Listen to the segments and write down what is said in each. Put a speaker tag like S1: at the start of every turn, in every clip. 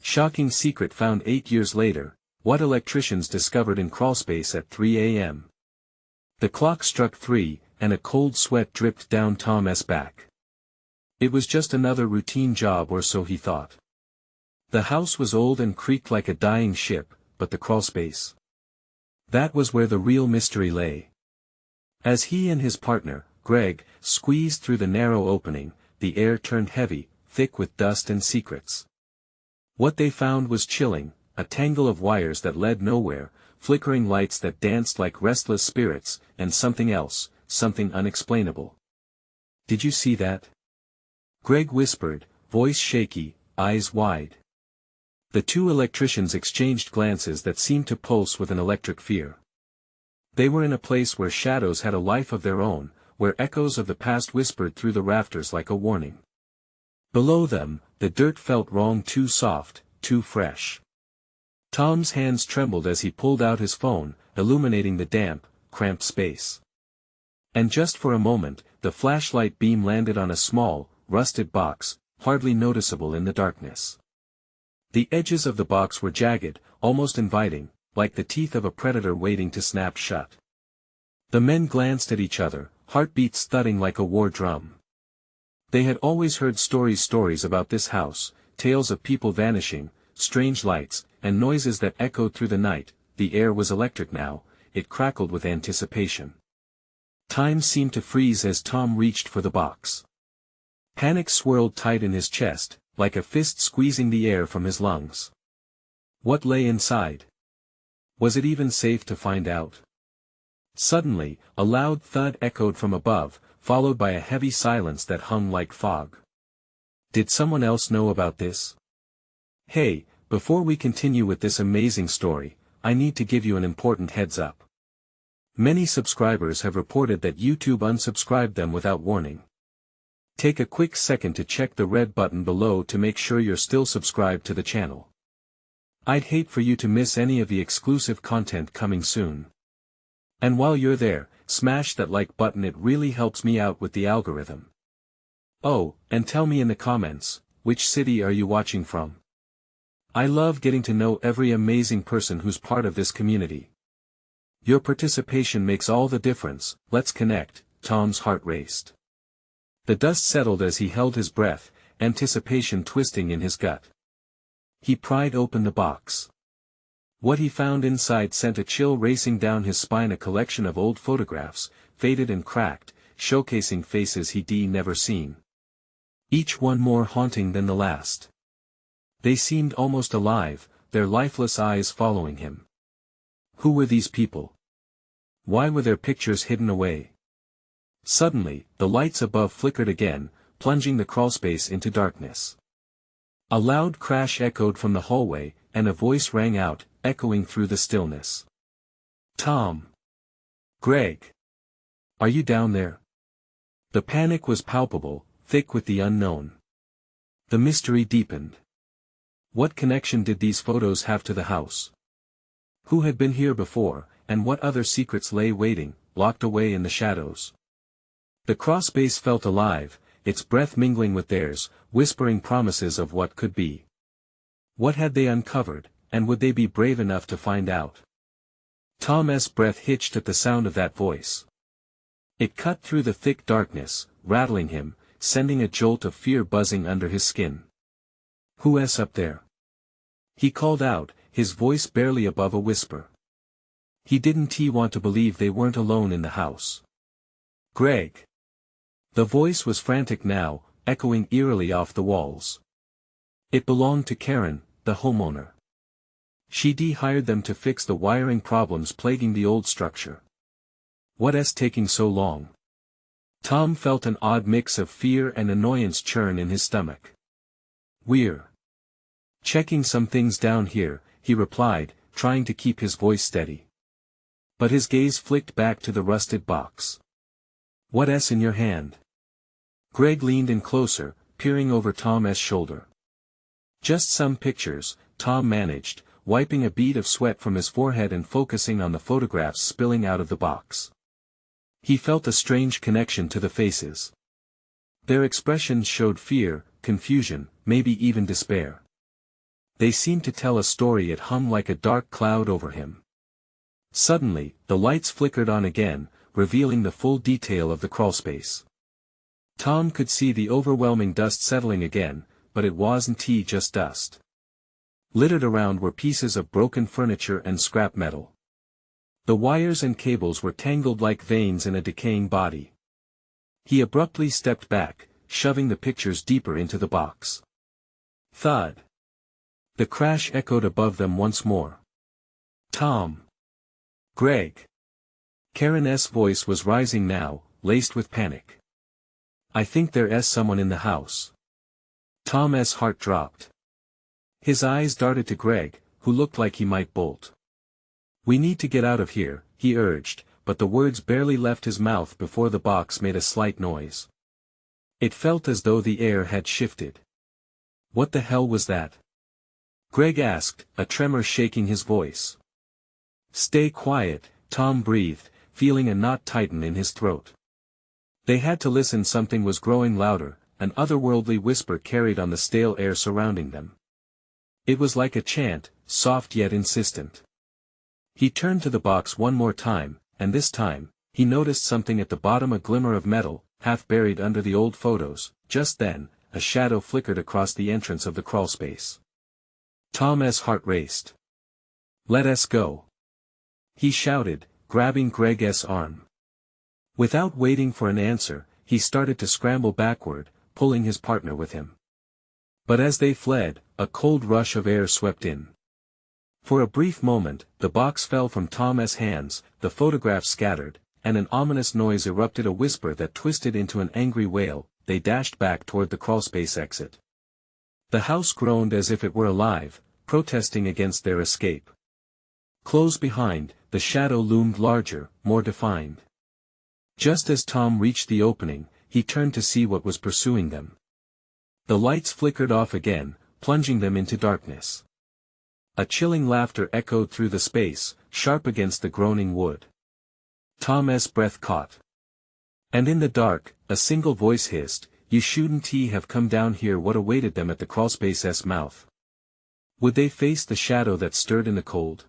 S1: Shocking secret found 8 years later, what electricians discovered in Crawlspace at 3 a.m. The clock struck 3, and a cold sweat dripped down Tom's back. It was just another routine job, or so he thought. The house was old and creaked like a dying ship, but the crawlspace. That was where the real mystery lay. As he and his partner, Greg, squeezed through the narrow opening, the air turned heavy, thick with dust and secrets. What they found was chilling, a tangle of wires that led nowhere, flickering lights that danced like restless spirits, and something else, something unexplainable. "Did you see that?" Greg whispered, voice shaky, eyes wide. The two electricians exchanged glances that seemed to pulse with an electric fear. They were in a place where shadows had a life of their own, where echoes of the past whispered through the rafters like a warning. Below them, the dirt felt wrong, too soft, too fresh. Tom's hands trembled as he pulled out his phone, illuminating the damp, cramped space. And just for a moment, the flashlight beam landed on a small, rusted box, hardly noticeable in the darkness. The edges of the box were jagged, almost inviting, like the teeth of a predator waiting to snap shut. The men glanced at each other, heartbeats thudding like a war drum. They had always heard stories about this house, tales of people vanishing, strange lights, and noises that echoed through the night. The air was electric now, it crackled with anticipation. Time seemed to freeze as Tom reached for the box. Panic swirled tight in his chest, like a fist squeezing the air from his lungs. What lay inside? Was it even safe to find out? Suddenly, a loud thud echoed from above, followed by a heavy silence that hung like fog. Did someone else know about this? Hey, before we continue with this amazing story, I need to give you an important heads up. Many subscribers have reported that YouTube unsubscribed them without warning. Take a quick second to check the red button below to make sure you're still subscribed to the channel. I'd hate for you to miss any of the exclusive content coming soon. And while you're there, smash that like button, it really helps me out with the algorithm. Oh, and tell me in the comments, which city are you watching from? I love getting to know every amazing person who's part of this community. Your participation makes all the difference. Let's connect. Tom's heart raced. The dust settled as he held his breath, anticipation twisting in his gut. He pried open the box. What he found inside sent a chill racing down his spine, a collection of old photographs, faded and cracked, showcasing faces he'd never seen. Each one more haunting than the last. They seemed almost alive, their lifeless eyes following him. Who were these people? Why were their pictures hidden away? Suddenly, the lights above flickered again, plunging the crawlspace into darkness. A loud crash echoed from the hallway, and a voice rang out, echoing through the stillness. Tom. Greg. Are you down there? The panic was palpable, thick with the unknown. The mystery deepened. What connection did these photos have to the house? Who had been here before, and what other secrets lay waiting, locked away in the shadows? The crawlspace felt alive, its breath mingling with theirs, whispering promises of what could be. What had they uncovered, and would they be brave enough to find out? Tom's breath hitched at the sound of that voice. It cut through the thick darkness, rattling him, sending a jolt of fear buzzing under his skin. Who's up there? He called out, his voice barely above a whisper. He didn't want to believe they weren't alone in the house. Greg. The voice was frantic now, echoing eerily off the walls. It belonged to Karen, the homeowner. She'd hired them to fix the wiring problems plaguing the old structure. What's taking so long? Tom felt an odd mix of fear and annoyance churn in his stomach. We're checking some things down here, he replied, trying to keep his voice steady. But his gaze flicked back to the rusted box. What's in your hand? Greg leaned in closer, peering over Tom's shoulder. Just some pictures, Tom managed, wiping a bead of sweat from his forehead and focusing on the photographs spilling out of the box. He felt a strange connection to the faces. Their expressions showed fear, confusion, maybe even despair. They seemed to tell a story. It hung like a dark cloud over him. Suddenly, the lights flickered on again, revealing the full detail of the crawlspace. Tom could see the overwhelming dust settling again, but it wasn't just dust. Littered around were pieces of broken furniture and scrap metal. The wires and cables were tangled like veins in a decaying body. He abruptly stepped back, shoving the pictures deeper into the box. Thud. The crash echoed above them once more. Tom. Greg. Karen's voice was rising now, laced with panic. I think there's someone in the house. Tom's heart dropped. His eyes darted to Greg, who looked like he might bolt. We need to get out of here, he urged, but the words barely left his mouth before the box made a slight noise. It felt as though the air had shifted. What the hell was that? Greg asked, a tremor shaking his voice. Stay quiet, Tom breathed, feeling a knot tighten in his throat. They had to listen. Something was growing louder, an otherworldly whisper carried on the stale air surrounding them. It was like a chant, soft yet insistent. He turned to the box one more time, and this time, he noticed something at the bottom, a glimmer of metal, half buried under the old photos. Just then, a shadow flickered across the entrance of the crawlspace. Tom's heart raced. Let us go. He shouted, grabbing Greg's arm. Without waiting for an answer, he started to scramble backward, pulling his partner with him. But as they fled, a cold rush of air swept in. For a brief moment, the box fell from Tom's hands, the photographs scattered, and an ominous noise erupted, a whisper that twisted into an angry wail. They dashed back toward the crawlspace exit. The house groaned as if it were alive, protesting against their escape. Close behind, the shadow loomed larger, more defined. Just as Tom reached the opening, he turned to see what was pursuing them. The lights flickered off again, plunging them into darkness. A chilling laughter echoed through the space, sharp against the groaning wood. Tom's breath caught. And in the dark, a single voice hissed, "You shouldn't have come down here." What awaited them at the crawlspace's mouth? Would they face the shadow that stirred in the cold?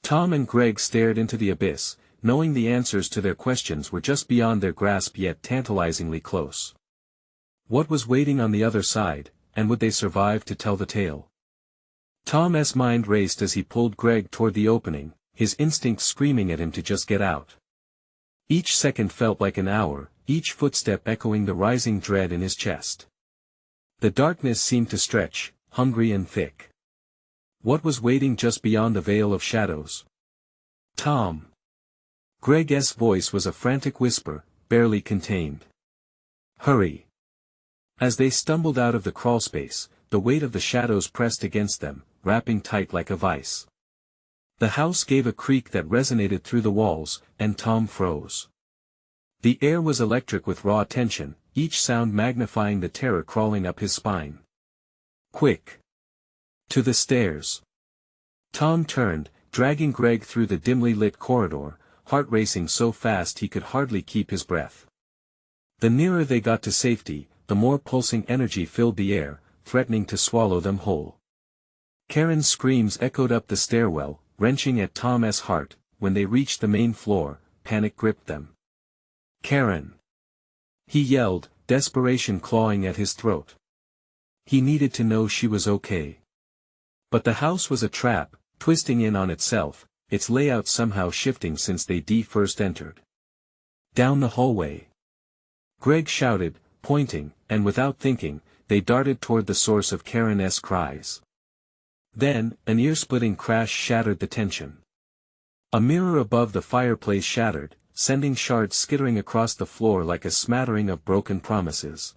S1: Tom and Greg stared into the abyss, knowing the answers to their questions were just beyond their grasp, yet tantalizingly close. What was waiting on the other side, and would they survive to tell the tale? Tom's mind raced as he pulled Greg toward the opening, his instincts screaming at him to just get out. Each second felt like an hour, each footstep echoing the rising dread in his chest. The darkness seemed to stretch, hungry and thick. What was waiting just beyond the veil of shadows? Tom. Greg's voice was a frantic whisper, barely contained. Hurry. As they stumbled out of the crawlspace, the weight of the shadows pressed against them, wrapping tight like a vice. The house gave a creak that resonated through the walls, and Tom froze. The air was electric with raw tension, each sound magnifying the terror crawling up his spine. Quick. To the stairs. Tom turned, dragging Greg through the dimly lit corridor, heart racing so fast he could hardly keep his breath. The nearer they got to safety, the more pulsing energy filled the air, threatening to swallow them whole. Karen's screams echoed up the stairwell, wrenching at Tom's heart. When they reached the main floor, panic gripped them. Karen! He yelled, desperation clawing at his throat. He needed to know she was okay. But the house was a trap, twisting in on itself, its layout somehow shifting since they first entered. Down the hallway. Greg shouted, pointing, and without thinking, they darted toward the source of Karen's cries. Then, an ear-splitting crash shattered the tension. A mirror above the fireplace shattered, sending shards skittering across the floor like a smattering of broken promises.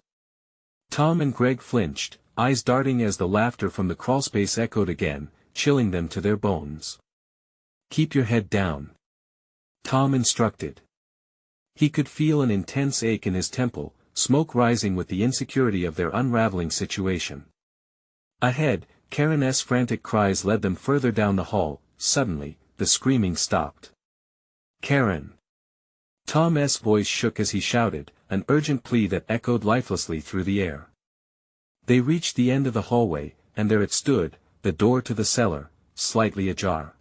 S1: Tom and Greg flinched, eyes darting as the laughter from the crawlspace echoed again, chilling them to their bones. Keep your head down. Tom instructed. He could feel an intense ache in his temple, smoke rising with the insecurity of their unraveling situation. Ahead, Karen's frantic cries led them further down the hall. Suddenly, the screaming stopped. Karen! Tom's voice shook as he shouted, an urgent plea that echoed lifelessly through the air. They reached the end of the hallway, and there it stood, the door to the cellar, slightly ajar.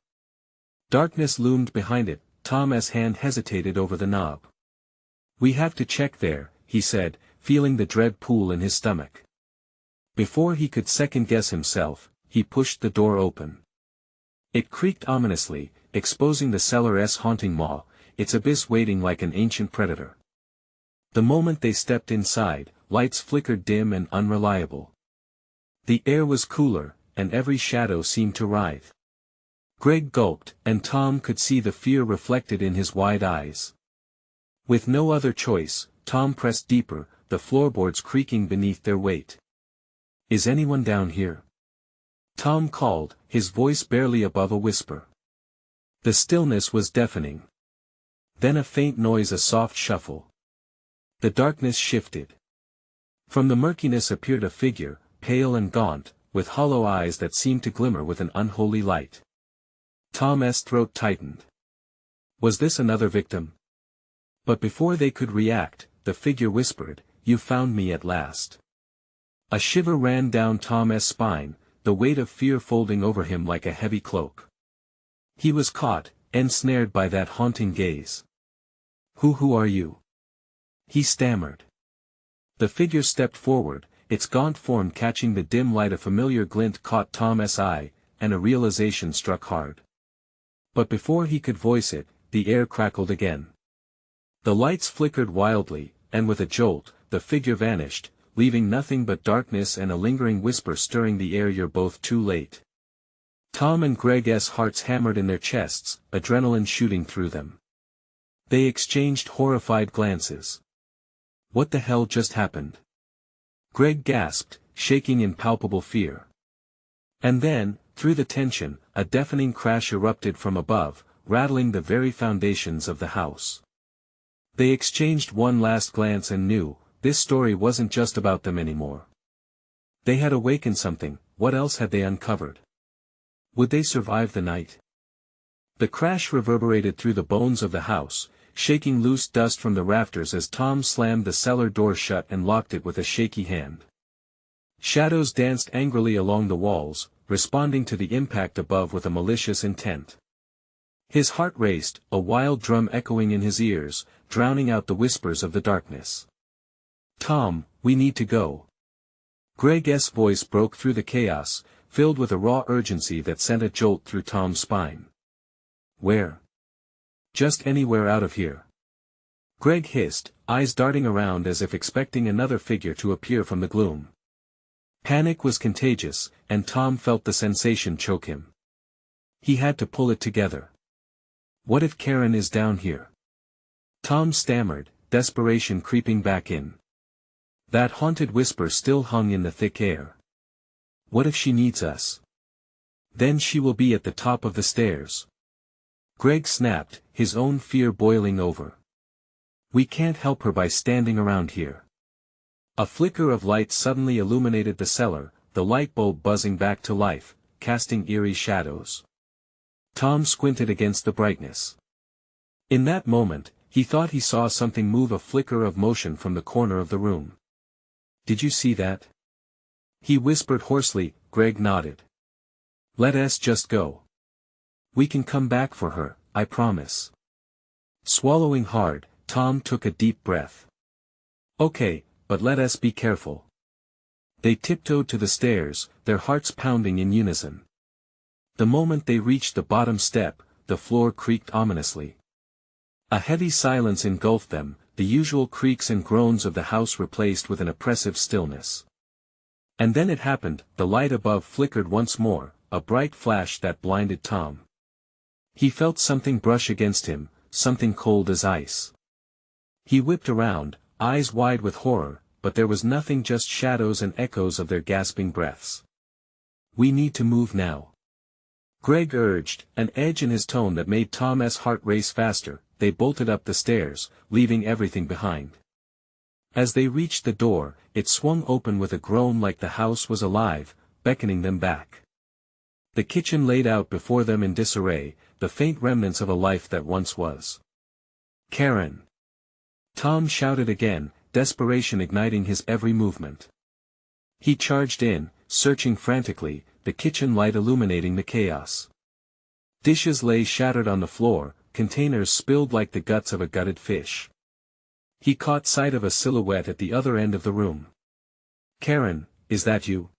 S1: Darkness loomed behind it. Tom's hand hesitated over the knob. "We have to check there," he said, feeling the dread pool in his stomach. Before he could second-guess himself, he pushed the door open. It creaked ominously, exposing the cellar's haunting maw, its abyss waiting like an ancient predator. The moment they stepped inside, lights flickered dim and unreliable. The air was cooler, and every shadow seemed to writhe. Greg gulped, and Tom could see the fear reflected in his wide eyes. With no other choice, Tom pressed deeper, the floorboards creaking beneath their weight. "Is anyone down here?" Tom called, his voice barely above a whisper. The stillness was deafening. Then a faint noise, a soft shuffle. The darkness shifted. From the murkiness appeared a figure, pale and gaunt, with hollow eyes that seemed to glimmer with an unholy light. Tom's throat tightened. Was this another victim? But before they could react, the figure whispered, "You found me at last." A shiver ran down Tom's spine, the weight of fear folding over him like a heavy cloak. He was caught, ensnared by that haunting gaze. Who are you?" he stammered. The figure stepped forward, its gaunt form catching the dim light. A familiar glint caught Tom's eye, and a realization struck hard. But before he could voice it, the air crackled again. The lights flickered wildly, and with a jolt, the figure vanished, leaving nothing but darkness and a lingering whisper stirring the air. "You're both too late." Tom and Greg's hearts hammered in their chests, adrenaline shooting through them. They exchanged horrified glances. What the hell just happened? Greg gasped, shaking in palpable fear. And then, through the tension, a deafening crash erupted from above, rattling the very foundations of the house. They exchanged one last glance and knew, this story wasn't just about them anymore. They had awakened something. What else had they uncovered? Would they survive the night? The crash reverberated through the bones of the house, shaking loose dust from the rafters as Tom slammed the cellar door shut and locked it with a shaky hand. Shadows danced angrily along the walls, responding to the impact above with a malicious intent. His heart raced, a wild drum echoing in his ears, drowning out the whispers of the darkness. "Tom, we need to go." Greg's voice broke through the chaos, filled with a raw urgency that sent a jolt through Tom's spine. "Where?" "Just anywhere out of here." Greg hissed, eyes darting around as if expecting another figure to appear from the gloom. Panic was contagious, and Tom felt the sensation choke him. He had to pull it together. "What if Karen is down here?" Tom stammered, desperation creeping back in. That haunted whisper still hung in the thick air. "What if she needs us? Then she will be at the top of the stairs." Greg snapped, his own fear boiling over. "We can't help her by standing around here." A flicker of light suddenly illuminated the cellar, the light bulb buzzing back to life, casting eerie shadows. Tom squinted against the brightness. In that moment, he thought he saw something move, a flicker of motion from the corner of the room. "Did you see that?" he whispered hoarsely. Greg nodded. "Let us just go. We can come back for her, I promise." Swallowing hard, Tom took a deep breath. "Okay, but let us be careful." They tiptoed to the stairs, their hearts pounding in unison. The moment they reached the bottom step, the floor creaked ominously. A heavy silence engulfed them, the usual creaks and groans of the house replaced with an oppressive stillness. And then it happened, the light above flickered once more, a bright flash that blinded Tom. He felt something brush against him, something cold as ice. He whipped around, eyes wide with horror, but there was nothing, just shadows and echoes of their gasping breaths. "We need to move now," Greg urged, an edge in his tone that made Tom's heart race faster. They bolted up the stairs, leaving everything behind. As they reached the door, it swung open with a groan like the house was alive, beckoning them back. The kitchen laid out before them in disarray, the faint remnants of a life that once was. "Karen!" Tom shouted again, desperation igniting his every movement. He charged in, searching frantically, the kitchen light illuminating the chaos. Dishes lay shattered on the floor, containers spilled like the guts of a gutted fish. He caught sight of a silhouette at the other end of the room. "Karen, is that you?"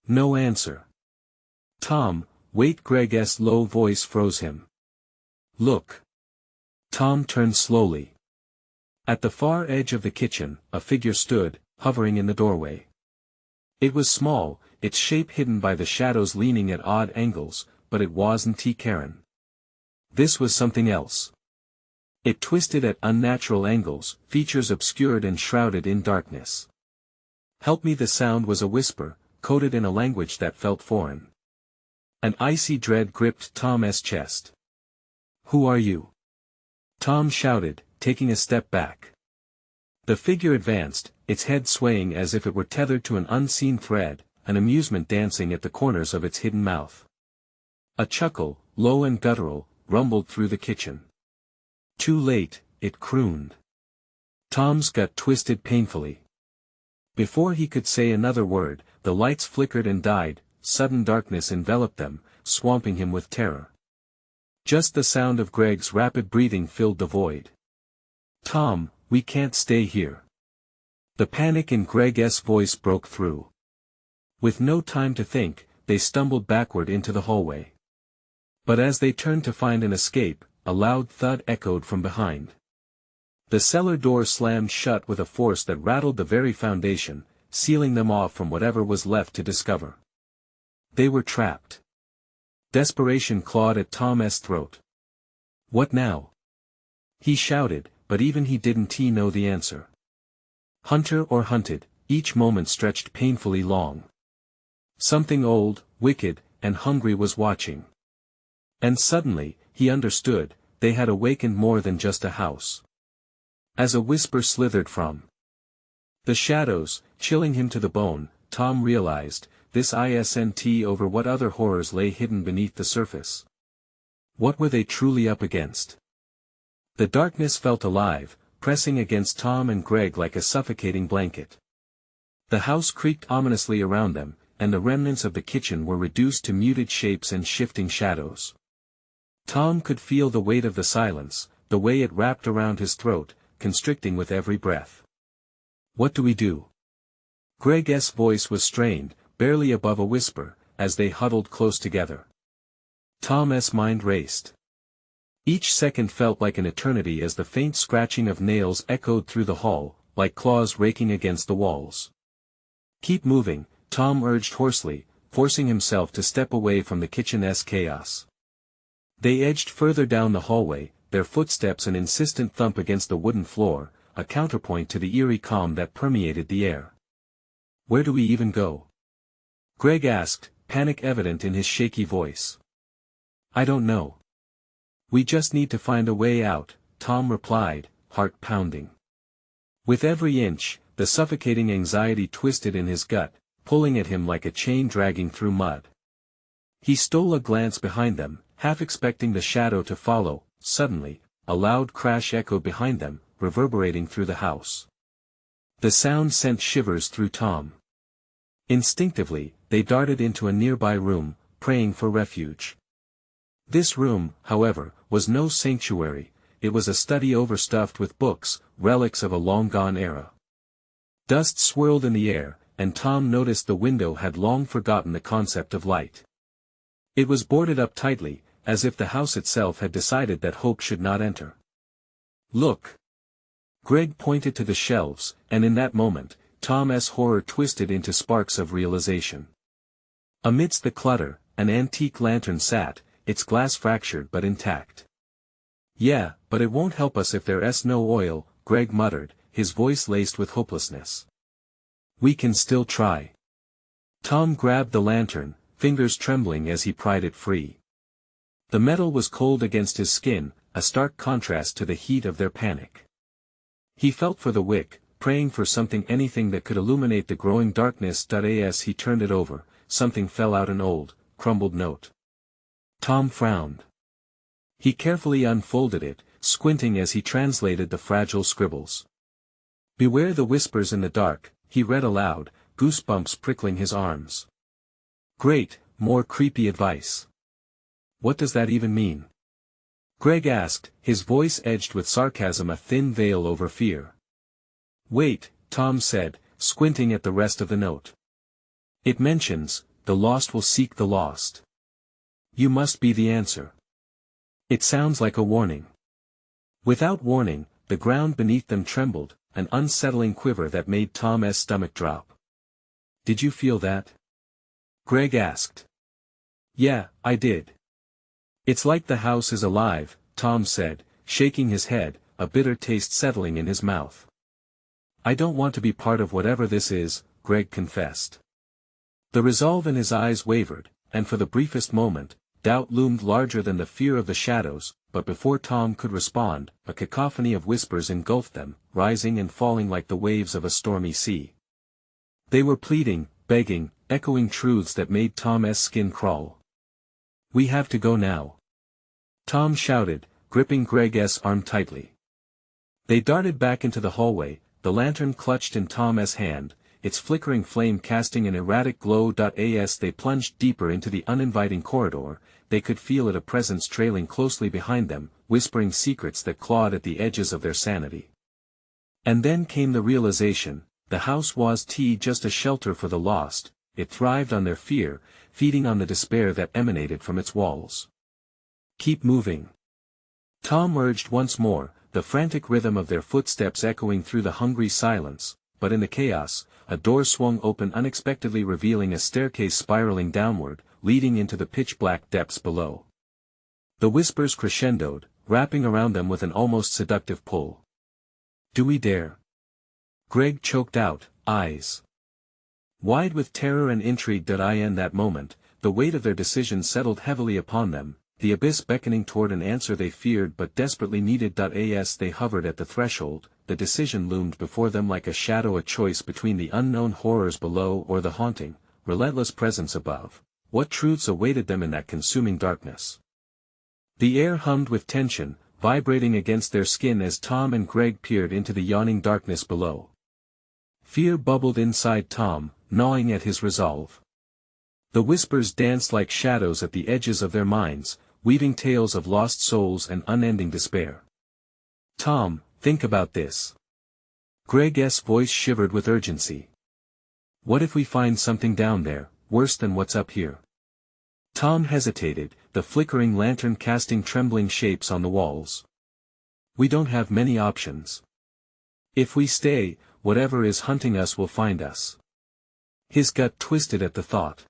S1: No answer. "Tom, wait." Greg's low voice froze him. "Look." Tom turned slowly. At the far edge of the kitchen, a figure stood, hovering in the doorway. It was small, its shape hidden by the shadows leaning at odd angles, but it wasn't Karen. This was something else. It twisted at unnatural angles, features obscured and shrouded in darkness. "Help me." The sound was a whisper, coded in a language that felt foreign. An icy dread gripped Tom's chest. "Who are you?" Tom shouted, taking a step back. The figure advanced, its head swaying as if it were tethered to an unseen thread, an amusement dancing at the corners of its hidden mouth. A chuckle, low and guttural, rumbled through the kitchen. "Too late," it crooned. Tom's gut twisted painfully. Before he could say another word, the lights flickered and died, sudden darkness enveloped them, swamping him with terror. Just the sound of Greg's rapid breathing filled the void. "Tom, we can't stay here." The panic in Greg's voice broke through. With no time to think, they stumbled backward into the hallway. But as they turned to find an escape, a loud thud echoed from behind. The cellar door slammed shut with a force that rattled the very foundation, sealing them off from whatever was left to discover. They were trapped. Desperation clawed at Tom's throat. "What now?" he shouted, but even he didn't know the answer. Hunter or hunted, each moment stretched painfully long. Something old, wicked, and hungry was watching. And suddenly, he understood, they had awakened more than just a house. As a whisper slithered from the shadows, chilling him to the bone, Tom realized, this isn't over what other horrors lay hidden beneath the surface. What were they truly up against? The darkness felt alive, pressing against Tom and Greg like a suffocating blanket. The house creaked ominously around them, and the remnants of the kitchen were reduced to muted shapes and shifting shadows. Tom could feel the weight of the silence, the way it wrapped around his throat, constricting with every breath. "What do we do?" Greg's voice was strained, barely above a whisper, as they huddled close together. Tom's mind raced. Each second felt like an eternity as the faint scratching of nails echoed through the hall, like claws raking against the walls. "Keep moving," Tom urged hoarsely, forcing himself to step away from the kitchen's chaos. They edged further down the hallway, their footsteps an insistent thump against the wooden floor, a counterpoint to the eerie calm that permeated the air. "Where do we even go?" Greg asked, panic evident in his shaky voice. "I don't know. We just need to find a way out," Tom replied, heart pounding. With every inch, the suffocating anxiety twisted in his gut, pulling at him like a chain dragging through mud. He stole a glance behind them, half expecting the shadow to follow. Suddenly, a loud crash echoed behind them, reverberating through the house. The sound sent shivers through Tom. Instinctively, they darted into a nearby room, praying for refuge. This room, however, was no sanctuary, it was a study overstuffed with books, relics of a long-gone era. Dust swirled in the air, and Tom noticed the window had long forgotten the concept of light. It was boarded up tightly, as if the house itself had decided that hope should not enter. "Look!" Greg pointed to the shelves, and in that moment, Tom's horror twisted into sparks of realization. Amidst the clutter, an antique lantern sat, its glass fractured but intact. "Yeah, but it won't help us if there's no oil," Greg muttered, his voice laced with hopelessness. "We can still try." Tom grabbed the lantern, fingers trembling as he pried it free. The metal was cold against his skin, a stark contrast to the heat of their panic. He felt for the wick, praying for anything that could illuminate the growing darkness. As he turned it over, something fell out, an old, crumbled note. Tom frowned. He carefully unfolded it, squinting as he translated the fragile scribbles. "Beware the whispers in the dark," he read aloud, goosebumps prickling his arms. "Great," More creepy advice. What does that even mean? Greg asked, his voice edged with sarcasm, a thin veil over fear. Wait, Tom said, squinting at the rest of the note. It mentions, the lost will seek the lost. You must be the answer. It sounds like a warning. Without warning, the ground beneath them trembled, an unsettling quiver that made Tom's stomach drop. Did you feel that? Greg asked. Yeah, I did. It's like the house is alive, Tom said, shaking his head, a bitter taste settling in his mouth. I don't want to be part of whatever this is, Greg confessed. The resolve in his eyes wavered, and for the briefest moment, doubt loomed larger than the fear of the shadows, but before Tom could respond, a cacophony of whispers engulfed them, rising and falling like the waves of a stormy sea. They were pleading, begging, echoing truths that made Tom's skin crawl. We have to go now. Tom shouted, gripping Greg's arm tightly. They darted back into the hallway, the lantern clutched in Tom's hand, its flickering flame casting an erratic glow. As they plunged deeper into the uninviting corridor, they could feel a presence trailing closely behind them, whispering secrets that clawed at the edges of their sanity. And then came the realization, the house was just a shelter for the lost, it thrived on their fear, feeding on the despair that emanated from its walls. Keep moving. Tom urged once more, the frantic rhythm of their footsteps echoing through the hungry silence, but in the chaos, a door swung open unexpectedly, revealing a staircase spiraling downward, leading into the pitch-black depths below. The whispers crescendoed, wrapping around them with an almost seductive pull. Do we dare? Greg choked out, eyes wide with terror and intrigue. In that moment, the weight of their decision settled heavily upon them, the abyss beckoning toward an answer they feared but desperately needed. As they hovered at the threshold, the decision loomed before them like a shadow, a choice between the unknown horrors below or the haunting, relentless presence above. What truths awaited them in that consuming darkness? The air hummed with tension, vibrating against their skin as Tom and Greg peered into the yawning darkness below. Fear bubbled inside Tom, gnawing at his resolve. The whispers danced like shadows at the edges of their minds, weaving tales of lost souls and unending despair. Tom, think about this. Greg's voice shivered with urgency. What if we find something down there, worse than what's up here? Tom hesitated, the flickering lantern casting trembling shapes on the walls. We don't have many options. If we stay, whatever is hunting us will find us. His gut twisted at the thought.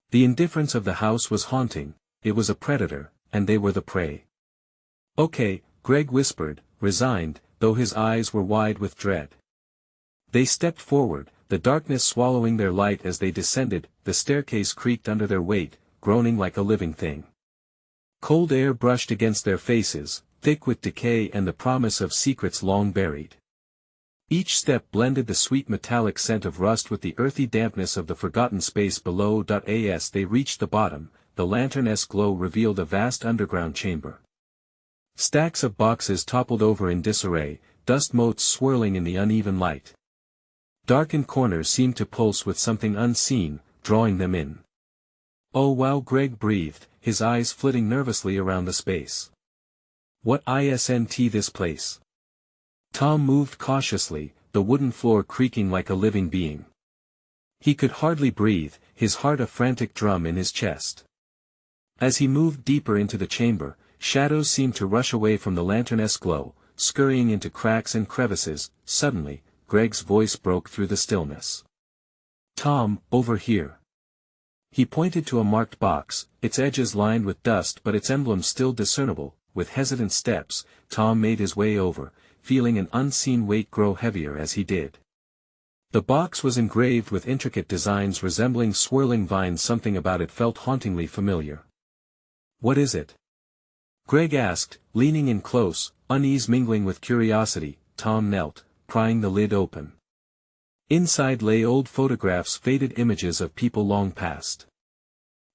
S1: The indifference of the house was haunting, it was a predator, and they were the prey. Okay, Greg whispered, resigned, though his eyes were wide with dread. They stepped forward, the darkness swallowing their light as they descended. The staircase creaked under their weight, groaning like a living thing. Cold air brushed against their faces, thick with decay and the promise of secrets long buried. Each step blended the sweet metallic scent of rust with the earthy dampness of the forgotten space below. As they reached the bottom, the lantern-esque glow revealed a vast underground chamber. Stacks of boxes toppled over in disarray, dust motes swirling in the uneven light. Darkened corners seemed to pulse with something unseen, drawing them in. Oh wow, Greg breathed, his eyes flitting nervously around the space. What isn't this place? Tom moved cautiously, the wooden floor creaking like a living being. He could hardly breathe, his heart a frantic drum in his chest. As he moved deeper into the chamber, shadows seemed to rush away from the lantern-esque glow, scurrying into cracks and crevices. Suddenly, Greg's voice broke through the stillness. Tom, over here. He pointed to a marked box, its edges lined with dust but its emblem still discernible. With hesitant steps, Tom made his way over, feeling an unseen weight grow heavier as he did. The box was engraved with intricate designs resembling swirling vines. Something about it felt hauntingly familiar. What is it? Greg asked, leaning in close, unease mingling with curiosity. Tom knelt, prying the lid open. Inside lay old photographs, faded images of people long past.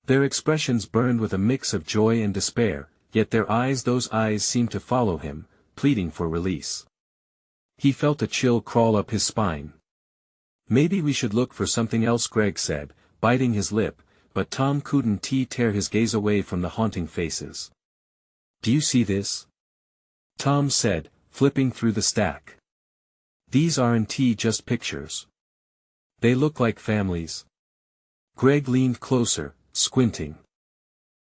S1: Their expressions burned with a mix of joy and despair, yet those eyes seemed to follow him, pleading for release. He felt a chill crawl up his spine. Maybe we should look for something else, Greg said, biting his lip, but Tom couldn't tear his gaze away from the haunting faces. "Do you see this?" Tom said, flipping through the stack. "These aren't just pictures. They look like families." Greg leaned closer, squinting.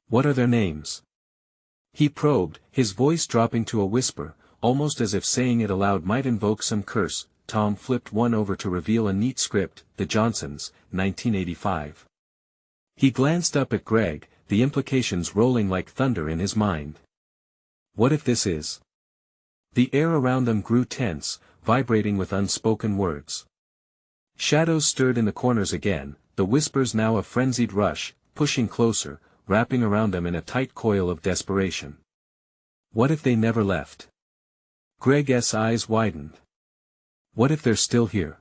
S1: "What are their names?" he probed, his voice dropping to a whisper, almost as if saying it aloud might invoke some curse. Tom flipped one over to reveal a neat script, "The Johnsons, 1985. He glanced up at Greg, the implications rolling like thunder in his mind. What if this is? The air around them grew tense, vibrating with unspoken words. Shadows stirred in the corners again, the whispers now a frenzied rush, pushing closer, wrapping around them in a tight coil of desperation. What if they never left? Greg's eyes widened. What if they're still here?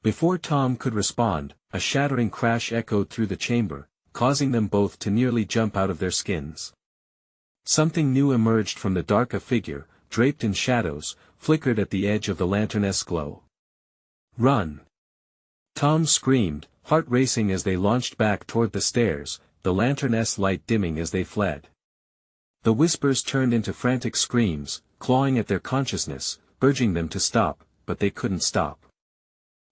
S1: Before Tom could respond, a shattering crash echoed through the chamber, causing them both to nearly jump out of their skins. Something new emerged from the dark. A figure, draped in shadows, flickered at the edge of the lantern's glow. "Run!" Tom screamed, heart racing as they launched back toward the stairs, the lantern's light dimming as they fled. The whispers turned into frantic screams, clawing at their consciousness, urging them to stop, but they couldn't stop.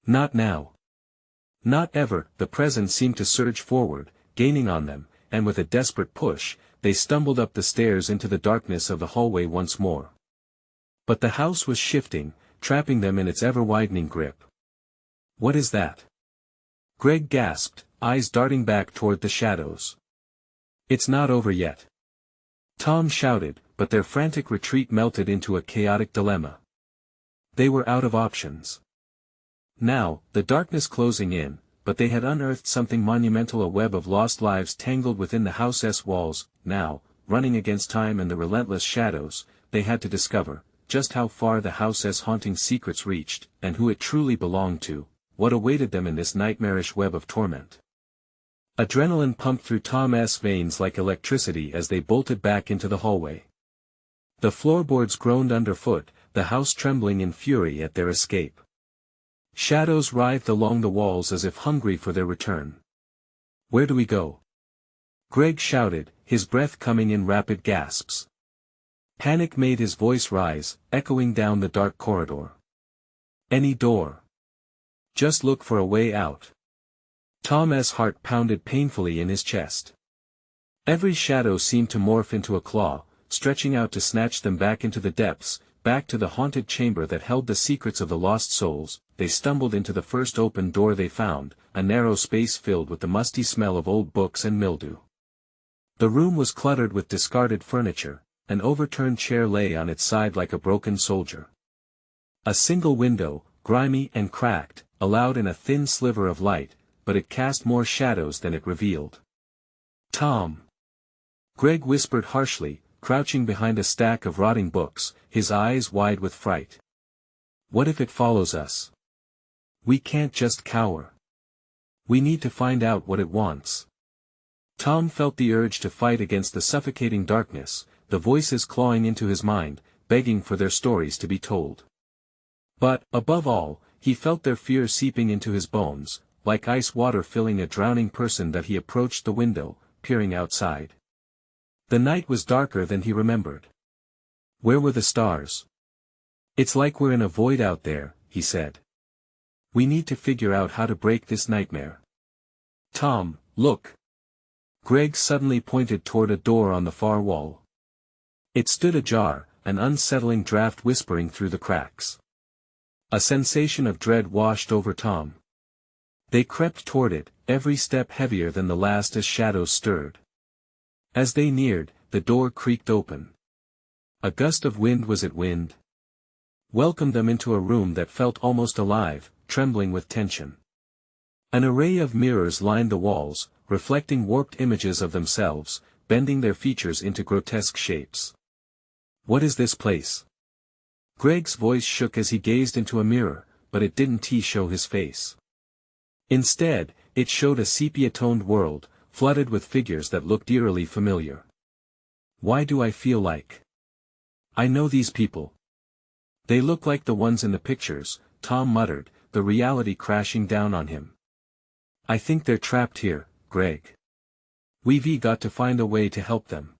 S1: Not now. Not ever. The present seemed to surge forward, gaining on them, and with a desperate push, they stumbled up the stairs into the darkness of the hallway once more. But the house was shifting, trapping them in its ever-widening grip. "What is that?" Greg gasped, eyes darting back toward the shadows. "It's not over yet," Tom shouted, but their frantic retreat melted into a chaotic dilemma. They were out of options. Now, the darkness closing in, but they had unearthed something monumental, a web of lost lives tangled within the house's walls. Now, running against time and the relentless shadows, they had to discover just how far the house's haunting secrets reached, and who it truly belonged to, what awaited them in this nightmarish web of torment. Adrenaline pumped through Tom's veins like electricity as they bolted back into the hallway. The floorboards groaned underfoot, the house trembling in fury at their escape. Shadows writhed along the walls as if hungry for their return. "Where do we go?" Greg shouted, his breath coming in rapid gasps. Panic made his voice rise, echoing down the dark corridor. "Any door. Just look for a way out." Tom's heart pounded painfully in his chest. Every shadow seemed to morph into a claw, stretching out to snatch them back into the depths, back to the haunted chamber that held the secrets of the lost souls. They stumbled into the first open door they found, a narrow space filled with the musty smell of old books and mildew. The room was cluttered with discarded furniture, an overturned chair lay on its side like a broken soldier. A single window, grimy and cracked, allowed in a thin sliver of light, but it cast more shadows than it revealed. "Tom!" Greg whispered harshly, crouching behind a stack of rotting books, his eyes wide with fright. "What if it follows us? We can't just cower. We need to find out what it wants." Tom felt the urge to fight against the suffocating darkness, the voices clawing into his mind, begging for their stories to be told. But, above all, he felt their fear seeping into his bones, like ice water filling a drowning person. That he approached the window, peering outside. The night was darker than he remembered. Where were the stars? "It's like we're in a void out there," he said. "We need to figure out how to break this nightmare." "Tom, look!" Greg suddenly pointed toward a door on the far wall. It stood ajar, an unsettling draft whispering through the cracks. A sensation of dread washed over Tom. They crept toward it, every step heavier than the last as shadows stirred. As they neared, the door creaked open. A gust of wind welcomed them into a room that felt almost alive, trembling with tension. An array of mirrors lined the walls, reflecting warped images of themselves, bending their features into grotesque shapes. "What is this place?" Greg's voice shook as he gazed into a mirror, but it didn't show his face. Instead, it showed a sepia-toned world, flooded with figures that looked eerily familiar. "Why do I feel like I know these people? They look like the ones in the pictures," Tom muttered, the reality crashing down on him. "I think they're trapped here, Greg." We've got to find a way to help them.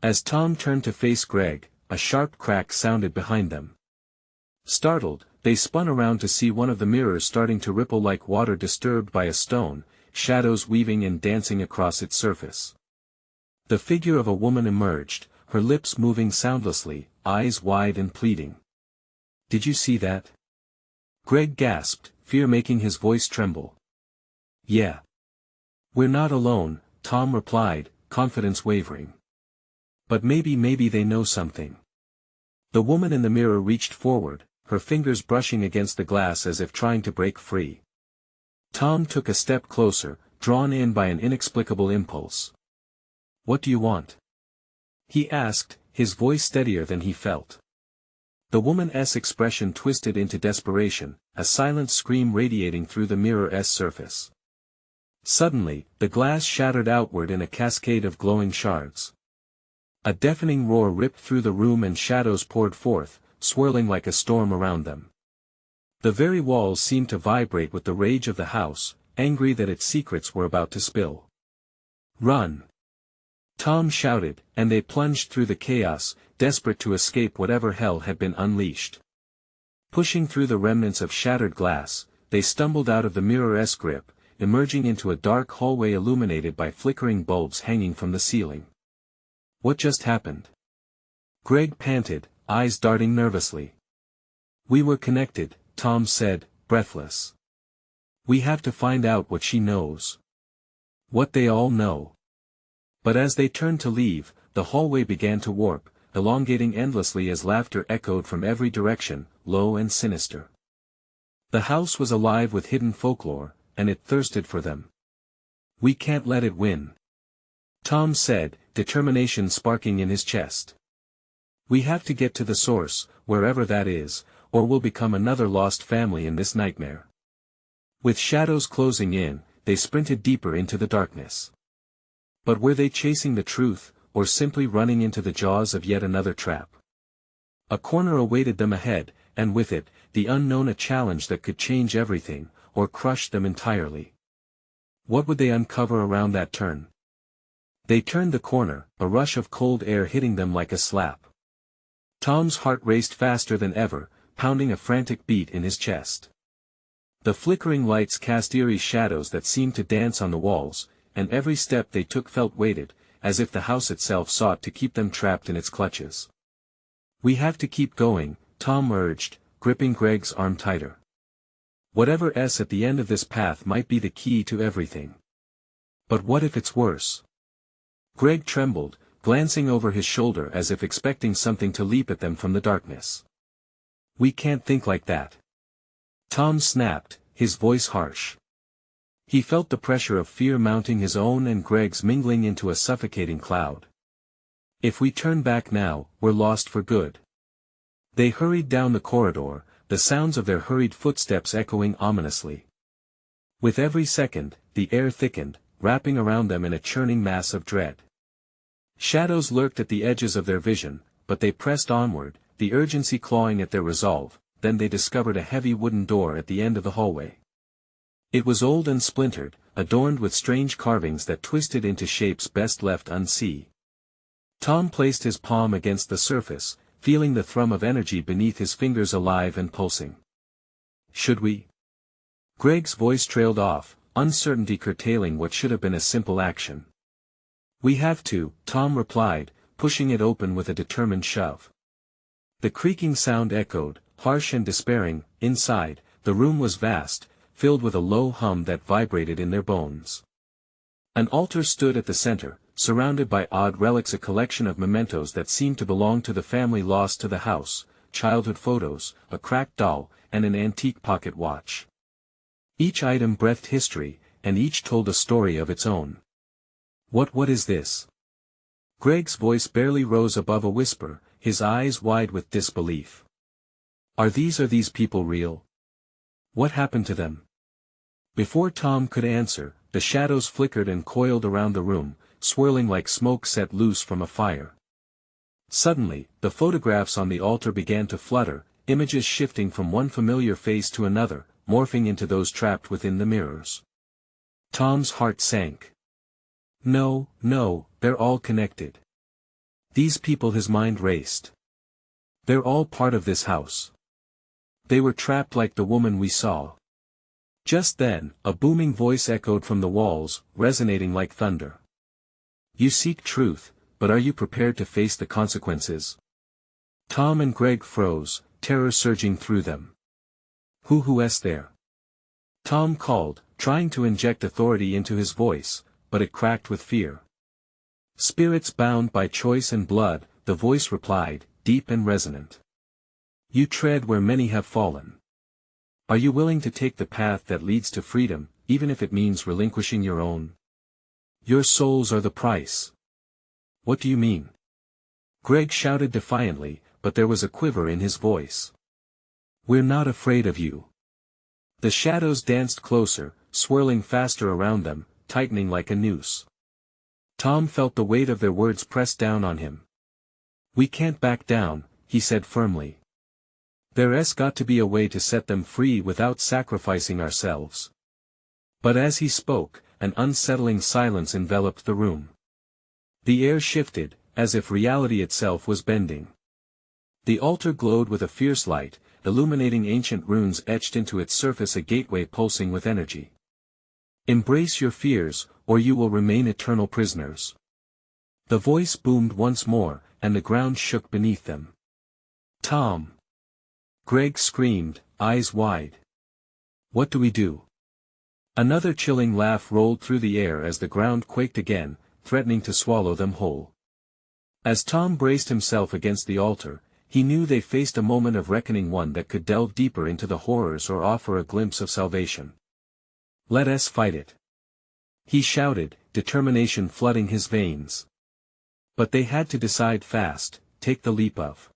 S1: As Tom turned to face Greg, a sharp crack sounded behind them. Startled, they spun around to see one of the mirrors starting to ripple like water disturbed by a stone, shadows weaving and dancing across its surface. The figure of a woman emerged, her lips moving soundlessly, eyes wide and pleading. "Did you see that?" Greg gasped, fear making his voice tremble. "Yeah. We're not alone," Tom replied, confidence wavering. "But maybe they know something." The woman in the mirror reached forward, her fingers brushing against the glass as if trying to break free. Tom took a step closer, drawn in by an inexplicable impulse. "What do you want?" he asked, his voice steadier than he felt. The woman's expression twisted into desperation, a silent scream radiating through the mirror's surface. Suddenly, the glass shattered outward in a cascade of glowing shards. A deafening roar ripped through the room and shadows poured forth, swirling like a storm around them. The very walls seemed to vibrate with the rage of the house, angry that its secrets were about to spill. "Run!" Tom shouted, and they plunged through the chaos, desperate to escape whatever hell had been unleashed. Pushing through the remnants of shattered glass, they stumbled out of the mirror's grip, emerging into a dark hallway illuminated by flickering bulbs hanging from the ceiling. "What just happened?" Greg panted, eyes darting nervously. "We were connected," Tom said, breathless. "We have to find out what she knows. What they all know." But as they turned to leave, the hallway began to warp, elongating endlessly as laughter echoed from every direction, low and sinister. The house was alive with hidden folklore, and it thirsted for them. "We can't let it win," Tom said, determination sparking in his chest. "We have to get to the source, wherever that is, or we'll become another lost family in this nightmare." With shadows closing in, they sprinted deeper into the darkness. But were they chasing the truth, or simply running into the jaws of yet another trap? A corner awaited them ahead, and with it, the unknown, a challenge that could change everything, or crush them entirely. What would they uncover around that turn? They turned the corner, a rush of cold air hitting them like a slap. Tom's heart raced faster than ever, pounding a frantic beat in his chest. The flickering lights cast eerie shadows that seemed to dance on the walls, and every step they took felt weighted, as if the house itself sought to keep them trapped in its clutches. "We have to keep going," Tom urged, gripping Greg's arm tighter. "Whatever's at the end of this path might be the key to everything. But what if it's worse?" Greg trembled, glancing over his shoulder as if expecting something to leap at them from the darkness. "We can't think like that," Tom snapped, his voice harsh. He felt the pressure of fear mounting his own and Greg's, mingling into a suffocating cloud. "If we turn back now, we're lost for good." They hurried down the corridor, the sounds of their hurried footsteps echoing ominously. With every second, the air thickened, wrapping around them in a churning mass of dread. Shadows lurked at the edges of their vision, but they pressed onward, the urgency clawing at their resolve. Then they discovered a heavy wooden door at the end of the hallway. It was old and splintered, adorned with strange carvings that twisted into shapes best left unseen. Tom placed his palm against the surface, feeling the thrum of energy beneath his fingers alive and pulsing. "Should we?" Greg's voice trailed off, uncertainty curtailing what should have been a simple action. "We have to," Tom replied, pushing it open with a determined shove. The creaking sound echoed, harsh and despairing. Inside, the room was vast, filled with a low hum that vibrated in their bones. An altar stood at the center, surrounded by odd relics, a collection of mementos that seemed to belong to the family lost to the house, childhood photos, a cracked doll, and an antique pocket watch. Each item breathed history, and each told a story of its own. What is this?" Greg's voice barely rose above a whisper, his eyes wide with disbelief. Are these people real? What happened to them?" Before Tom could answer, the shadows flickered and coiled around the room, swirling like smoke set loose from a fire. Suddenly, the photographs on the altar began to flutter, images shifting from one familiar face to another, morphing into those trapped within the mirrors. Tom's heart sank. No, no, they're all connected. These people, his mind raced. They're all part of this house. They were trapped like the woman we saw. Just then, a booming voice echoed from the walls, resonating like thunder. You seek truth, but are you prepared to face the consequences? Tom and Greg froze, terror surging through them. Who's there? Tom called, trying to inject authority into his voice, but it cracked with fear. Spirits bound by choice and blood, the voice replied, deep and resonant. You tread where many have fallen. Are you willing to take the path that leads to freedom, even if it means relinquishing your own? Your souls are the price. What do you mean? Greg shouted defiantly, but there was a quiver in his voice. We're not afraid of you. The shadows danced closer, swirling faster around them, tightening like a noose. Tom felt the weight of their words press down on him. We can't back down, he said firmly. There's got to be a way to set them free without sacrificing ourselves. But as he spoke, an unsettling silence enveloped the room. The air shifted, as if reality itself was bending. The altar glowed with a fierce light, illuminating ancient runes etched into its surface, a gateway pulsing with energy. Embrace your fears, or you will remain eternal prisoners. The voice boomed once more, and the ground shook beneath them. Tom! Greg screamed, eyes wide. What do we do? Another chilling laugh rolled through the air as the ground quaked again, threatening to swallow them whole. As Tom braced himself against the altar, he knew they faced a moment of reckoning, one that could delve deeper into the horrors or offer a glimpse of salvation. Let us fight it. He shouted, determination flooding his veins. But they had to decide fast, take the leap of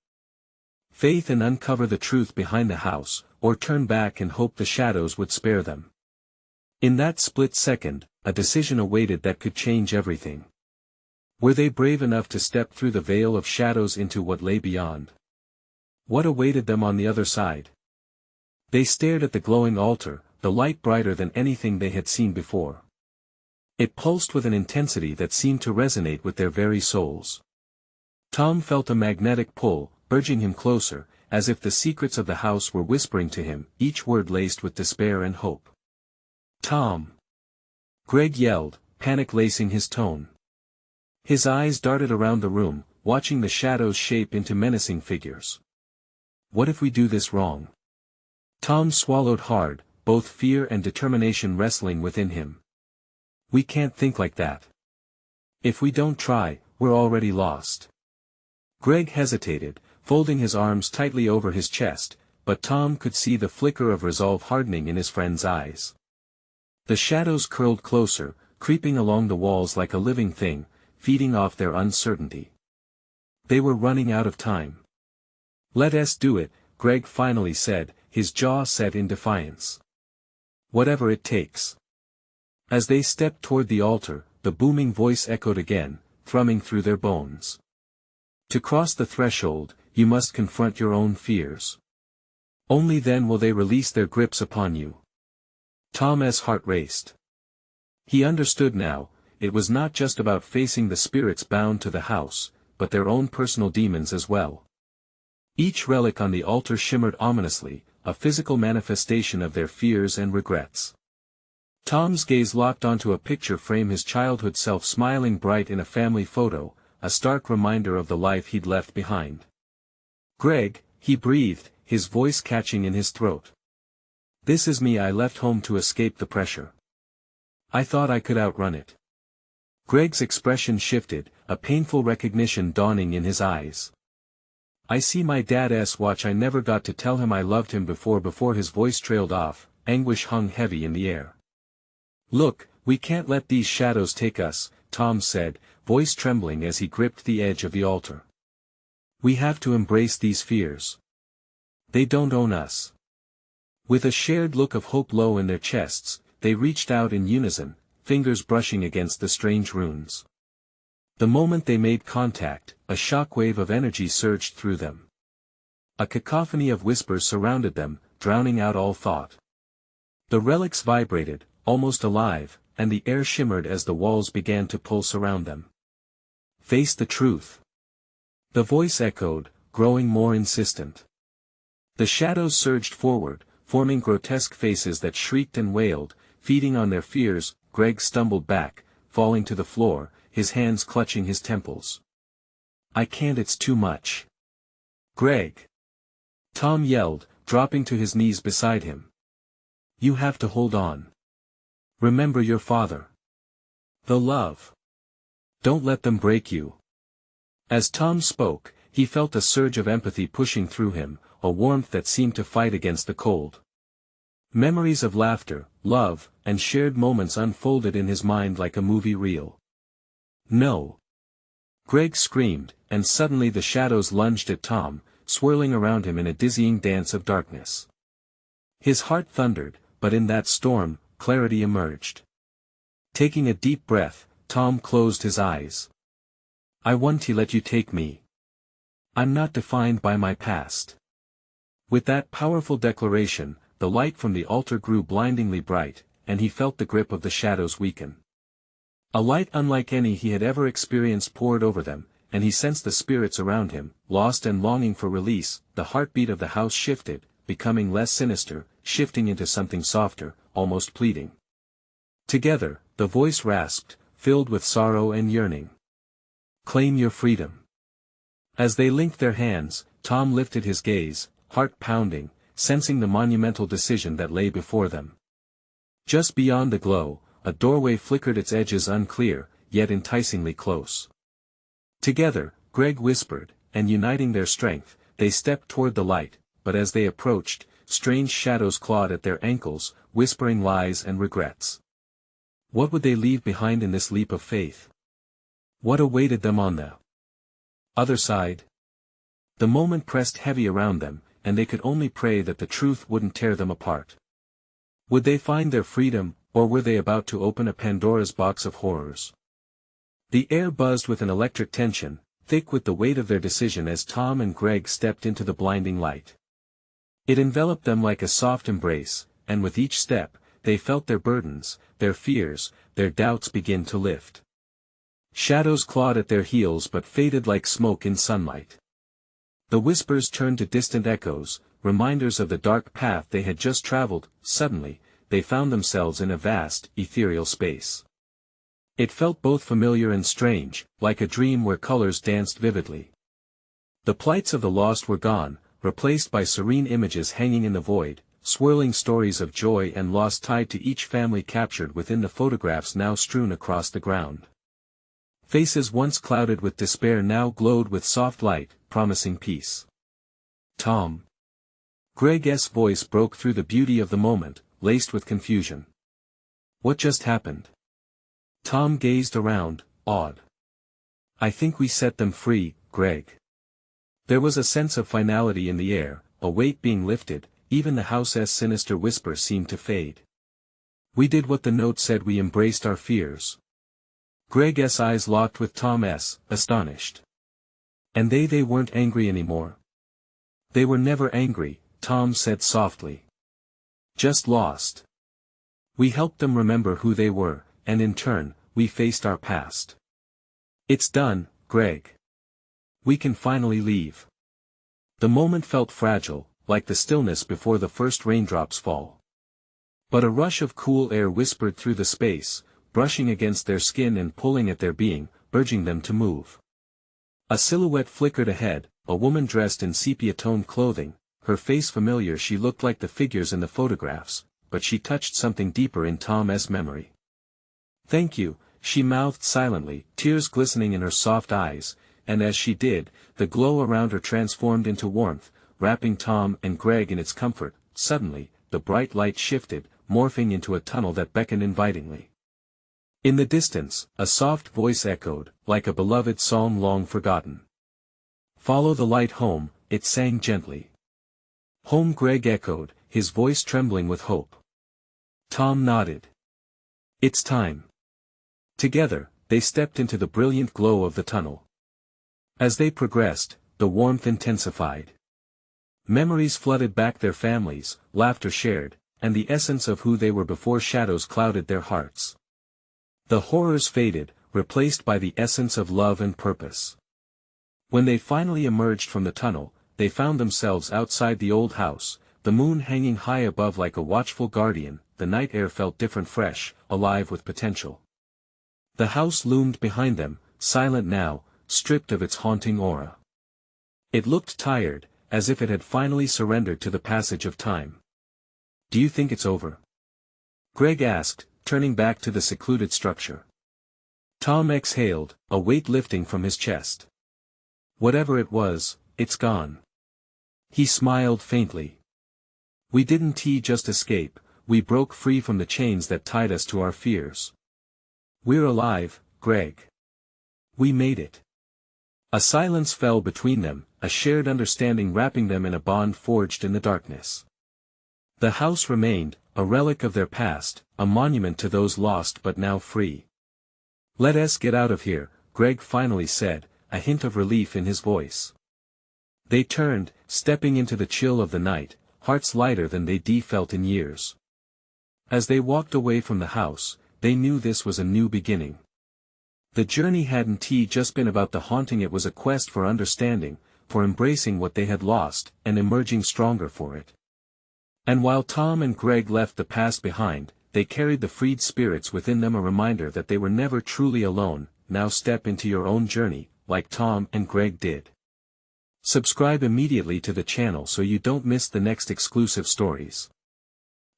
S1: faith and uncover the truth behind the house, or turn back and hope the shadows would spare them. In that split second, a decision awaited that could change everything. Were they brave enough to step through the veil of shadows into what lay beyond? What awaited them on the other side? They stared at the glowing altar, the light brighter than anything they had seen before. It pulsed with an intensity that seemed to resonate with their very souls. Tom felt a magnetic pull, urging him closer, as if the secrets of the house were whispering to him, each word laced with despair and hope. Tom! Greg yelled, panic lacing his tone. His eyes darted around the room, watching the shadows shape into menacing figures. What if we do this wrong? Tom swallowed hard, both fear and determination wrestling within him. We can't think like that. If we don't try, we're already lost. Greg hesitated, folding his arms tightly over his chest, but Tom could see the flicker of resolve hardening in his friend's eyes. The shadows curled closer, creeping along the walls like a living thing, feeding off their uncertainty. They were running out of time. Let us do it, Greg finally said, his jaw set in defiance. Whatever it takes. As they stepped toward the altar, the booming voice echoed again, thrumming through their bones. To cross the threshold, you must confront your own fears. Only then will they release their grips upon you. Tom's heart raced. He understood now, it was not just about facing the spirits bound to the house, but their own personal demons as well. Each relic on the altar shimmered ominously, a physical manifestation of their fears and regrets. Tom's gaze locked onto a picture frame, his childhood self smiling bright in a family photo, a stark reminder of the life he'd left behind. Greg, he breathed, his voice catching in his throat. This is me. I left home to escape the pressure. I thought I could outrun it. Greg's expression shifted, a painful recognition dawning in his eyes. I see my dad's watch. I never got to tell him I loved him before his voice trailed off, anguish hung heavy in the air. Look, we can't let these shadows take us, Tom said, voice trembling as he gripped the edge of the altar. We have to embrace these fears. They don't own us. With a shared look of hope low in their chests, they reached out in unison, fingers brushing against the strange runes. The moment they made contact, a shockwave of energy surged through them. A cacophony of whispers surrounded them, drowning out all thought. The relics vibrated, almost alive, and the air shimmered as the walls began to pulse around them. Face the truth. The voice echoed, growing more insistent. The shadows surged forward, forming grotesque faces that shrieked and wailed, feeding on their fears. Greg stumbled back, falling to the floor, his hands clutching his temples. I can't, it's too much. Greg! Tom yelled, dropping to his knees beside him. You have to hold on. Remember your father. The love. Don't let them break you. As Tom spoke, he felt a surge of empathy pushing through him, a warmth that seemed to fight against the cold. Memories of laughter, love, and shared moments unfolded in his mind like a movie reel. No! Greg screamed, and suddenly the shadows lunged at Tom, swirling around him in a dizzying dance of darkness. His heart thundered, but in that storm, clarity emerged. Taking a deep breath, Tom closed his eyes. I want to let you take me. I'm not defined by my past. With that powerful declaration, the light from the altar grew blindingly bright, and he felt the grip of the shadows weaken. A light unlike any he had ever experienced poured over them, and he sensed the spirits around him, lost and longing for release. The heartbeat of the house shifted, becoming less sinister, shifting into something softer, almost pleading. Together, the voice rasped, filled with sorrow and yearning. Claim your freedom. As they linked their hands, Tom lifted his gaze, heart pounding, sensing the monumental decision that lay before them. Just beyond the glow, a doorway flickered, its edges unclear, yet enticingly close. Together, Greg whispered, and uniting their strength, they stepped toward the light, but as they approached, strange shadows clawed at their ankles, whispering lies and regrets. What would they leave behind in this leap of faith? What awaited them on the other side? The moment pressed heavy around them, and they could only pray that the truth wouldn't tear them apart. Would they find their freedom, or were they about to open a Pandora's box of horrors? The air buzzed with an electric tension, thick with the weight of their decision as Tom and Greg stepped into the blinding light. It enveloped them like a soft embrace, and with each step, they felt their burdens, their fears, their doubts begin to lift. Shadows clawed at their heels but faded like smoke in sunlight. The whispers turned to distant echoes, reminders of the dark path they had just traveled. Suddenly, they found themselves in a vast, ethereal space. It felt both familiar and strange, like a dream where colors danced vividly. The plights of the lost were gone, replaced by serene images hanging in the void, swirling stories of joy and loss tied to each family captured within the photographs now strewn across the ground. Faces once clouded with despair now glowed with soft light, promising peace. Tom. Greg's voice broke through the beauty of the moment, laced with confusion. What just happened? Tom gazed around, awed. I think we set them free, Greg. There was a sense of finality in the air, a weight being lifted, even the house's sinister whisper seemed to fade. We did what the note said, we embraced our fears. Greg's eyes locked with Tom's, astonished. And they weren't angry anymore. They were never angry, Tom said softly. Just lost. We helped them remember who they were, and in turn, we faced our past. It's done, Greg. We can finally leave. The moment felt fragile, like the stillness before the first raindrops fall. But a rush of cool air whispered through the space, brushing against their skin and pulling at their being, urging them to move. A silhouette flickered ahead, a woman dressed in sepia-toned clothing, her face familiar. She looked like the figures in the photographs, but she touched something deeper in Tom's memory. Thank you, she mouthed silently, tears glistening in her soft eyes, and as she did, the glow around her transformed into warmth, wrapping Tom and Greg in its comfort. Suddenly, the bright light shifted, morphing into a tunnel that beckoned invitingly. In the distance, a soft voice echoed, like a beloved song long forgotten. Follow the light home, it sang gently. Home, Greg echoed, his voice trembling with hope. Tom nodded. It's time. Together, they stepped into the brilliant glow of the tunnel. As they progressed, the warmth intensified. Memories flooded back, their families, laughter shared, and the essence of who they were before shadows clouded their hearts. The horrors faded, replaced by the essence of love and purpose. When they finally emerged from the tunnel, they found themselves outside the old house, the moon hanging high above like a watchful guardian. The night air felt different, fresh, alive with potential. The house loomed behind them, silent now, stripped of its haunting aura. It looked tired, as if it had finally surrendered to the passage of time. "Do you think it's over?" Greg asked, turning back to the secluded structure. Tom exhaled, a weight lifting from his chest. "Whatever it was, it's gone." He smiled faintly. "We didn't just escape, we broke free from the chains that tied us to our fears. We're alive, Greg. We made it." A silence fell between them, a shared understanding wrapping them in a bond forged in the darkness. The house remained, a relic of their past, a monument to those lost but now free. "Let us get out of here," Greg finally said, a hint of relief in his voice. They turned, stepping into the chill of the night, hearts lighter than they'd felt in years. As they walked away from the house, they knew this was a new beginning. The journey hadn't just been about the haunting, it was a quest for understanding, for embracing what they had lost, and emerging stronger for it. And while Tom and Greg left the past behind, they carried the freed spirits within them, a reminder that they were never truly alone. Now step into your own journey, like Tom and Greg did. Subscribe immediately to the channel so you don't miss the next exclusive stories.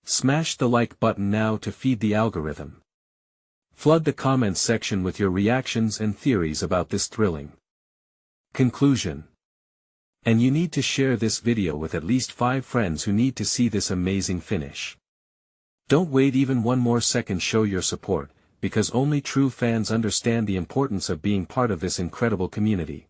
S1: Smash the like button now to feed the algorithm. Flood the comments section with your reactions and theories about this thrilling conclusion. And you need to share this video with at least 5 friends who need to see this amazing finish. Don't wait even one more second, show your support, because only true fans understand the importance of being part of this incredible community.